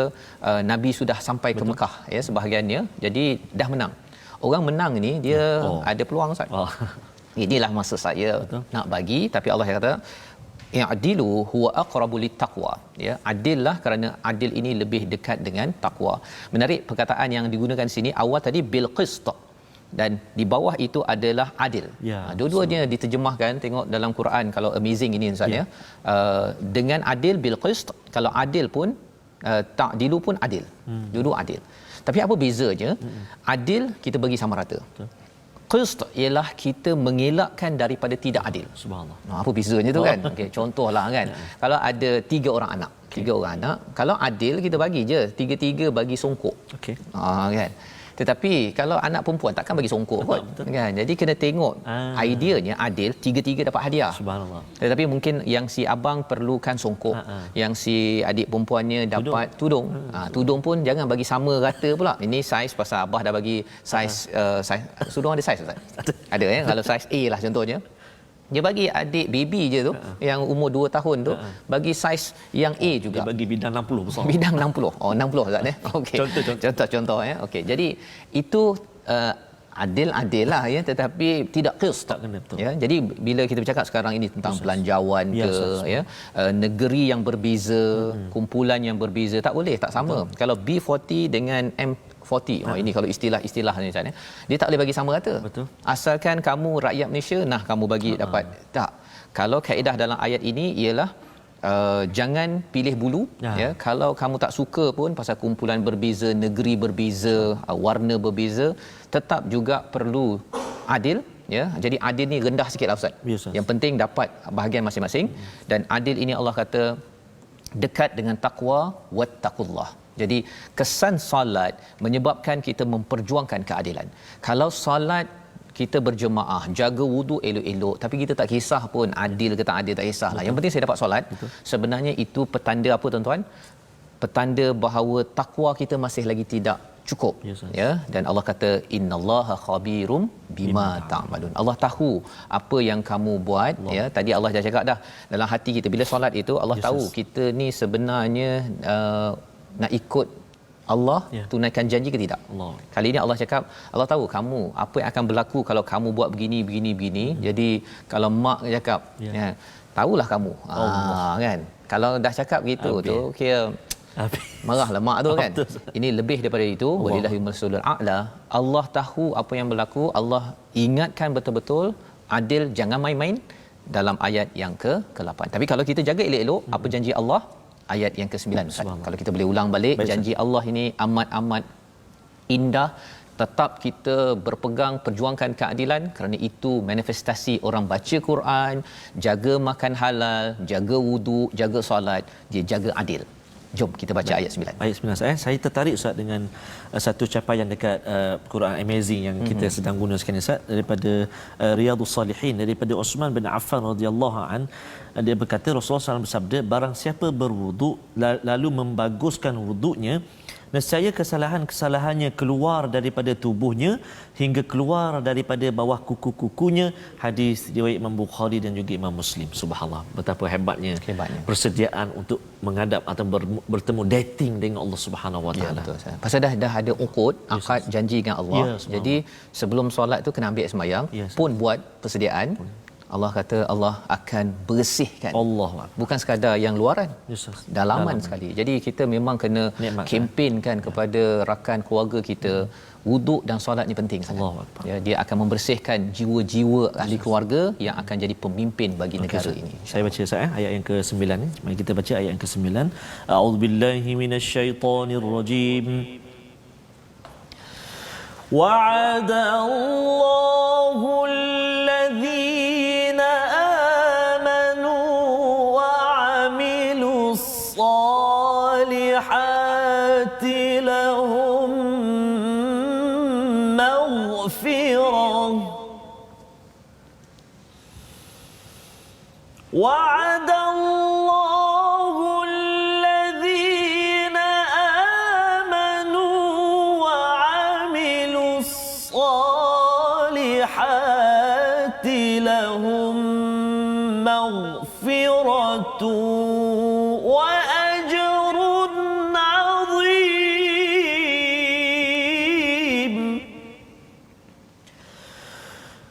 Nabi sudah sampai ke Mekah ya, sebahagiannya. Jadi dah menang. Orang menang ni dia ada peluang Ustaz. Inilah masa saya nak bagi, tapi Allah kata i'dilu huwa aqrabu littaqwa, ya, adillah kerana adil ini lebih dekat dengan takwa. Menarik perkataan yang digunakan sini, awal tadi bil qist dan di bawah itu adalah adil. Dua-duanya diterjemahkan, tengok dalam Quran kalau amazing ini Ustaz ya. Dengan adil bil qist, kalau adil pun ta'dilu pun adil. Dulu adil. Tapi apa bezanya? Adil kita bagi sama rata. Qist ialah kita mengelakkan daripada tidak adil. Subhanallah. Apa bezanya tu kan? Okey, contohlah kan. Kalau ada 3 orang anak, 3 orang anak, kalau adil kita bagi je 3-3 bagi songkok. Okey. Kan. Tetapi kalau anak perempuan takkan bagi songkok kot kan. Jadi kena tengok ideanya adil, 3-3 dapat hadiah. Subhanallah. Tetapi mungkin yang si abang perlukan songkok, yang si adik perempuannya dapat tudung. Tudung pun jangan bagi sama rata pula. Ini saiz pasal abah dah bagi saiz tudung ada saiz Ustaz. Ada ya, kalau saiz A lah contohnya. Dia bagi adik baby je tu yang umur 2 tahun tu bagi saiz yang A juga. Dia bagi bidang 60 besar. Bidang 60. 60 Ustaz ya. Okey. Contoh ya. Okey. Jadi itu adil lah ya, tetapi tidak qist. Tak kena betul. Ya. Jadi bila kita bercakap sekarang ini tentang belanjawan ke ya, negeri yang berbeza, kumpulan yang berbeza, tak boleh, tak sama. Betul. Kalau B40 dengan M40, ini kalau istilah ni Ustaz ya, dia tak boleh bagi sama rata. Betul. Asalkan kamu rakyat Malaysia, nah kamu bagi dapat. Tak. Kalau kaedah dalam ayat ini ialah jangan pilih bulu ya. Kalau kamu tak suka pun pasal kumpulan berbeza, negeri berbeza, warna berbeza, tetap juga perlu adil ya. Jadi adil ni rendah sikitlah Ustaz. Yang penting dapat bahagian masing-masing. Dan adil ini Allah kata dekat dengan takwa, wattaqullah. Jadi kesan solat menyebabkan kita memperjuangkan keadilan. Kalau solat kita berjemaah, jaga wudu elok-elok, tapi kita tak kisah pun adil ke tak adil, tak kisahlah. Yang penting saya dapat solat. Sebenarnya itu petanda apa tuan-tuan? Petanda bahawa takwa kita masih lagi tidak cukup. Ya, dan Allah kata innallaha khabirum bima ta'malun. Allah tahu apa yang kamu buat. Ya, tadi Allah dah cakap dah dalam hati kita bila solat itu Allah tahu kita ni sebenarnya nak ikut Allah, tunaikan janji ke tidak. Kali ini Allah cakap, Allah tahu kamu apa yang akan berlaku kalau kamu buat begini. Jadi kalau mak cakap, ya, tahulah kamu. Kan. Kalau dah cakap gitu tu kira Marahlah mak tu kan. Betul. Ini lebih daripada itu, walillahil masalul a'la. Allah tahu apa yang berlaku, Allah ingatkan betul-betul, adil, jangan main-main dalam ayat yang ke-8. Tapi kalau kita jaga elok-elok apa janji Allah, ayat yang ke-9 Ustaz. Kalau kita boleh ulang balik, janji Allah ini amat-amat indah. Tetap kita berpegang, perjuangkan keadilan, kerana itu manifestasi orang baca Quran, jaga makan halal, jaga wudu, jaga solat, dia jaga adil. Jom kita baca ayat 9. Ayat 9 saya tertarik Ustaz dengan satu capaian dekat Quran Amazing yang kita sedang guna sekarang Ustaz, daripada Riyadhus Salihin, daripada Uthman bin Affan radhiyallahu an. Dia berkata, Rasulullah SAW bersabda, barang siapa berwuduk lalu membaguskan wuduknya, nescaya kesalahan-kesalahannya keluar daripada tubuhnya hingga keluar daripada bawah kuku-kukunya. Hadis riwayat Imam Bukhari dan juga Imam Muslim. Subhanallah, betapa hebatnya persediaan untuk menghadap atau bertemu, dating dengan Allah Subhanahu Wa Taala. Pasal dah ada uqud, akad janji dengan Allah. Jadi sebelum solat tu kena ambil sembahyang, pun buat persediaan. Allah kata Allah akan bersihkan. Allah, bukan sekadar yang luaran, dalaman sekali. Jadi kita memang kena kempenkan kepada rakan keluarga kita, wuduk dan solat ni penting sangat. Ya, dia akan membersihkan jiwa-jiwa ahli keluarga yang akan jadi pemimpin bagi negara ini. Saya baca ayat yang ke-9 ni. Mari kita baca ayat yang ke-9. A'udzubillahi minasyaitonirrajim. Wa'ada Allahu alladhina amanu wa 'amilus salihati lahum maghfirah. وعد الله الذين آمنوا وعملوا الصالحات لهم مغفرة وأجر عظيم.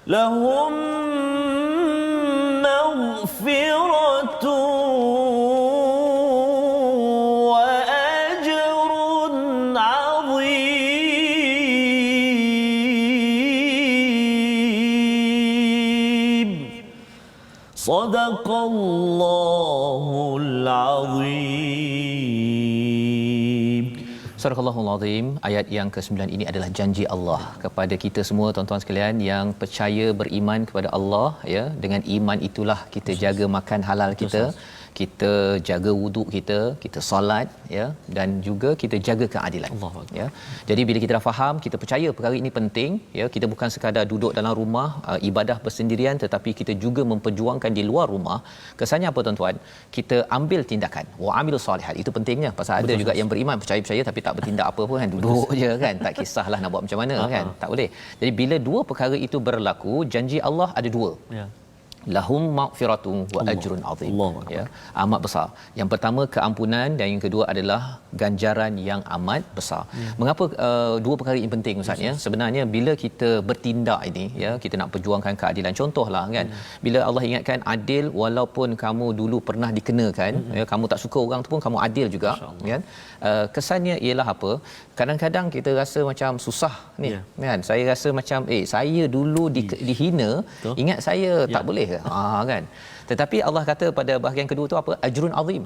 لهم مغفرة وأجر عظيم. صدق الله العظيم. Surahul Azim. Ayat yang ke-9 ini adalah janji Allah kepada kita semua, tuan-tuan sekalian yang percaya, beriman kepada Allah, ya. Dengan iman itulah kita jaga makan halal kita, kita jaga wuduk kita, kita solat, ya, dan juga kita jaga keadilan. Ya. Jadi bila kita dah faham, kita percaya perkara ini penting, ya, kita bukan sekadar duduk dalam rumah ibadah bersendirian, tetapi kita juga memperjuangkan di luar rumah. Kesannya apa tuan-tuan? Kita ambil tindakan. Wa amilus solihat. Itu pentingnya, pasal ada juga yang beriman, percaya-percaya tapi tak bertindak apa pun kan, duduk je kan, tak kisahlah nak buat macam mana kan, tak boleh. Jadi bila dua perkara itu berlaku, janji Allah ada dua. Lahum maghfiratun wa ajrun azim. Ya, amat besar. Yang pertama keampunan dan yang kedua adalah ganjaran yang amat besar. Mengapa dua perkara ini penting Ustaz, ya? Sebenarnya bila kita bertindak ini, ya, kita nak perjuangkan keadilan. Contohlah kan, bila Allah ingatkan adil, walaupun kamu dulu pernah dikenakan, ya, kamu tak suka orang tu pun kamu adil juga, kan? Kesannya ialah apa? Kadang-kadang kita rasa macam susah ni, kan? Saya rasa macam saya dulu dihina, ingat saya tak boleh ke? Kan? Tetapi Allah kata pada bahagian kedua tu apa? Ajrun azim.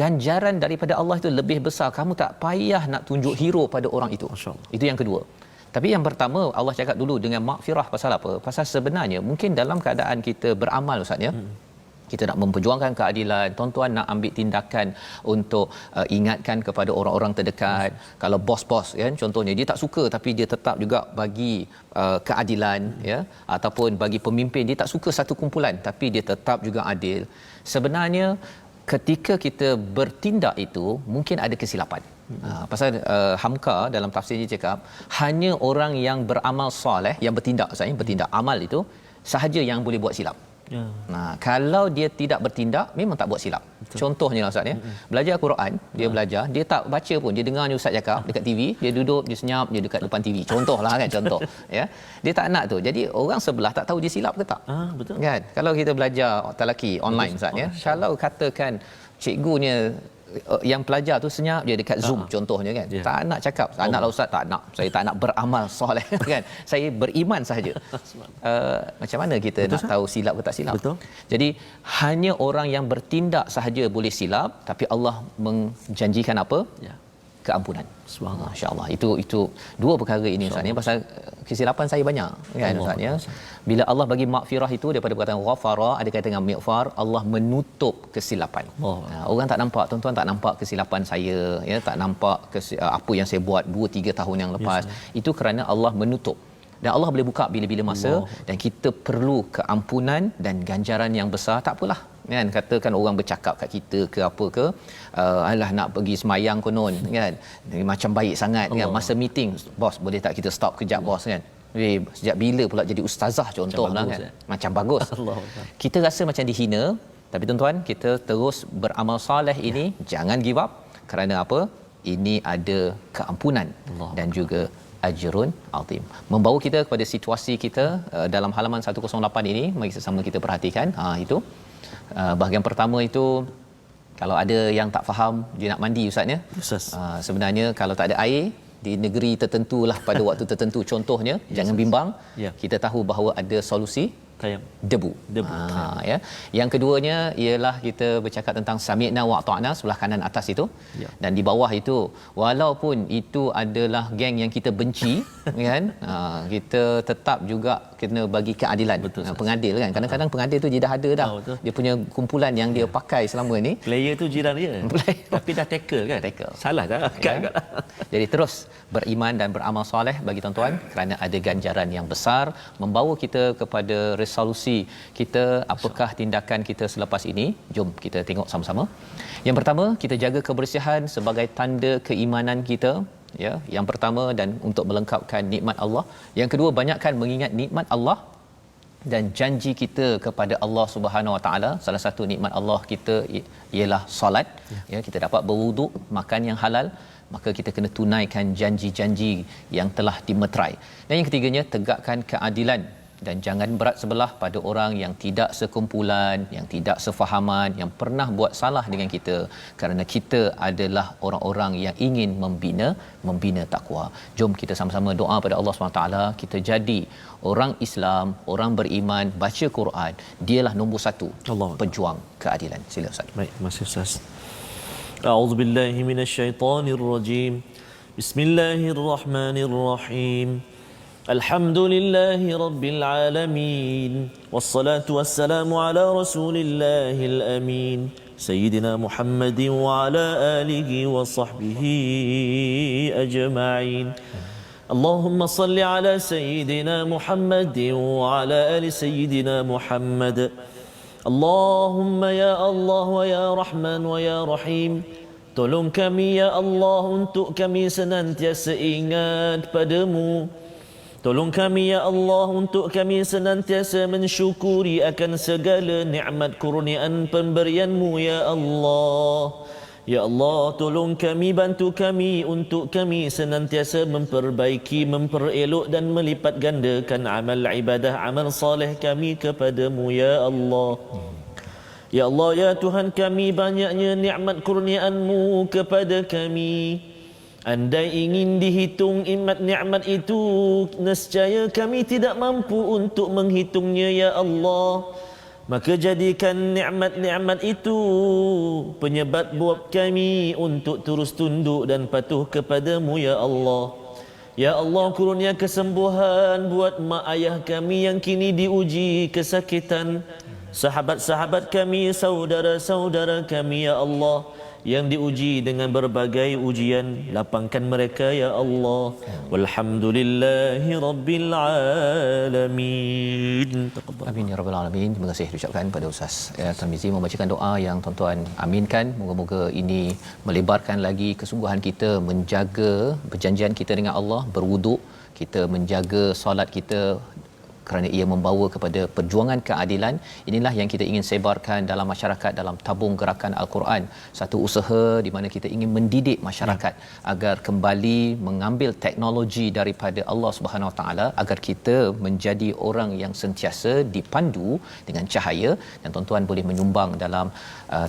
Ganjaran daripada Allah itu lebih besar. Kamu tak payah nak tunjuk hero pada orang itu. Itu yang kedua. Tapi yang pertama Allah cakap dulu dengan maghfirah. Pasal apa? Pasal sebenarnya mungkin dalam keadaan kita beramal Ustaz, ya, kita nak memperjuangkan keadilan, tuan-tuan nak ambil tindakan untuk ingatkan kepada orang-orang terdekat. Kalau bos-bos kan, contohnya dia tak suka tapi dia tetap juga bagi keadilan, ya, ataupun bagi pemimpin dia tak suka satu kumpulan tapi dia tetap juga adil. Sebenarnya ketika kita bertindak itu mungkin ada kesilapan. Pasal Hamka dalam tafsir dia cakap hanya orang yang beramal soleh, yang bertindak, maksudnya bertindak amal itu sahaja yang boleh buat silap. Nah, kalau dia tidak bertindak memang tak buat silap. Contohnya lah Ustaz, ya, belajar Quran, dia belajar, dia tak baca pun, dia dengar ni ustaz cakap dekat TV, dia duduk, dia senyap, dia dekat depan TV. Contohlah kan, contoh, ya. Dia tak nak tu. Jadi orang sebelah tak tahu dia silap ke tak. Betul. Kan? Kalau kita belajar talaki online Ustaz, ya. Kalau katakan cikgunya yang pelajar tu senyap je dekat Zoom contohnya kan. Yeah. Tak nak cakap, tak nak lah ustaz, tak nak. Saya tak nak beramal soleh kan. Saya beriman sahaja. Macam mana kita nak tahu silap ke tak silap? Betul. Jadi hanya orang yang bertindak sahaja boleh silap, tapi Allah menjanjikan apa? Ya. Keampunan. Subhanallah. Masya-Allah. Itu dua perkara ini Ustaz ya, pasal kesilapan saya banyak kan Ustaz ya. Bila Allah bagi maghfirah itu daripada perkataan ghafara, ada kaitan dengan maghfar, Allah menutup kesilapan. Orang tak nampak, tuan-tuan tak nampak kesilapan saya ya, tak nampak apa yang saya buat 2-3 tahun yang lepas. Itu kerana Allah menutup. Dan Allah boleh buka bila-bila masa dan kita perlu keampunan dan ganjaran yang besar. Tak apalah kan, katakan orang bercakap kat kita ke apa ke, alah nak pergi semayang konon kan, macam baik sangat kan, masa meeting, bos boleh tak kita stop kejap bos kan, sejak bila pula jadi ustazah contohlah kan, macam bagus. Kita rasa macam dihina, tapi tuan-tuan kita terus beramal soleh ini, jangan give up. Kerana apa? Ini ada keampunan dan juga ajrun azim. Membawa kita kepada situasi kita dalam halaman 108 ini, mari sama kita perhatikan. Itu bahagian pertama itu, kalau ada yang tak faham dia nak mandi ustaz ya. Sebenarnya kalau tak ada air di negeri tertentu lah pada waktu tertentu contohnya, jangan bimbang. Kita tahu bahawa ada solusi, debu. Ya. Yang keduanya ialah kita bercakap tentang sami'na wa ata'na, sebelah kanan atas itu. Dan di bawah itu, walaupun itu adalah geng yang kita benci kan, kita tetap juga kena bagi keadilan. Pengadil kan, kadang-kadang pengadil tu dia dah ada dah. Dia punya kumpulan yang dia pakai selama ni. Player tu jiran dia. Tapi dah tackle kan? Salah dah. Jadi terus beriman dan beramal soleh bagi tuan-tuan, kerana ada ganjaran yang besar membawa kita kepada resolusi kita. Apakah tindakan kita selepas ini? Jom kita tengok sama-sama. Yang pertama, kita jaga kebersihan sebagai tanda keimanan kita ya. Yang pertama, dan untuk melengkapkan nikmat Allah. Yang kedua, banyakkan mengingat nikmat Allah dan janji kita kepada Allah Subhanahu Wa Taala. Salah satu nikmat Allah kita ialah solat ya. Kita dapat berwuduk, makan yang halal, maka kita kena tunaikan janji-janji yang telah dimeterai. Dan yang ketiganya, tegakkan keadilan dan jangan berat sebelah pada orang yang tidak sekumpulan, yang tidak sefahaman, yang pernah buat salah dengan kita, kerana kita adalah orang-orang yang ingin membina takwa. Jom kita sama-sama doa pada Allah SWT, kita jadi orang Islam, orang beriman, baca Quran, dialah nombor satu pejuang keadilan. Sila Ustaz. Baik, terima kasih Ustaz. A'udzubillahi minasyaitonirrajim. Bismillahirrahmanirrahim. Alhamdulillahi Rabbil Alamin. Wassalatu wassalamu ala Rasulillahil Amin, Sayyidina Muhammadin wa ala alihi wa sahbihi ajma'in. Allahumma salli ala Sayyidina Muhammadin wa ala ali Sayyidina Muhammad. Allahumma ya Allah wa ya Rahman wa ya Rahim, tolong kami ya Allah untuk kami senantiasa ingat padamu. Tolong kami ya Allah untuk kami senantiasa mensyukuri akan segala nikmat kurniaan pemberian-Mu ya Allah. Ya Allah, tolong kami, bantu kami untuk kami senantiasa memperbaiki, memperelok dan melipat gandakan amal ibadah, amal saleh kami kepadamu ya Allah. Ya Allah, ya Tuhan kami, banyaknya nikmat kurniaan-Mu kepada kami. Andai ingin dihitung nikmat itu, nescaya kami tidak mampu untuk menghitungnya ya Allah. Maka jadikan nikmat-nikmat itu penyebab buat kami untuk terus tunduk dan patuh kepadamu ya Allah. Ya Allah, kurnia kesembuhan buat mak ayah kami yang kini diuji kesakitan, sahabat-sahabat kami, saudara-saudara kami ya Allah yang diuji dengan berbagai ujian, lapangkan mereka ya Allah. Walhamdulillahi Rabbil Alamin. Amin ya Rabbal Alamin. Terima kasih diucapkan pada Ustaz Tarmizi membacakan doa yang tuan-tuan aminkan. Moga-moga ini melebarkan lagi kesungguhan kita menjaga perjanjian kita dengan Allah, berwuduk, kita menjaga solat kita kerana ia membawa kepada perjuangan keadilan. Inilah yang kita ingin sebarkan dalam masyarakat dalam tabung gerakan Al-Quran, satu usaha di mana kita ingin mendidik masyarakat agar kembali mengambil teknologi daripada Allah Subhanahu Wa Taala agar kita menjadi orang yang sentiasa dipandu dengan cahaya. Dan tuan-tuan boleh menyumbang dalam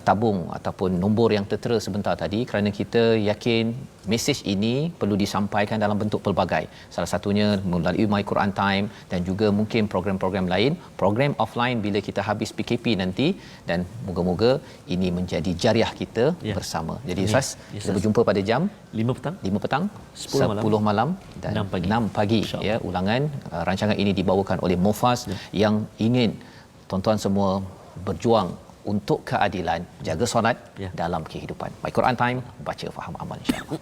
tabung ataupun nombor yang tertera sebentar tadi, kerana kita yakin mesej ini perlu disampaikan dalam bentuk pelbagai, salah satunya melalui My Quran Time dan juga mungkin program-program lain, program offline bila kita habis PKP nanti, dan moga-moga ini menjadi jariah kita bersama. Jadi Ustaz, kita berjumpa pada jam 5 petang 10 malam dan 6 pagi ya. Ulangan rancangan ini dibawakan oleh Mufas yang ingin tuan-tuan semua berjuang untuk keadilan, jaga solat dalam kehidupan. My Quran Time, baca faham amal insya-Allah.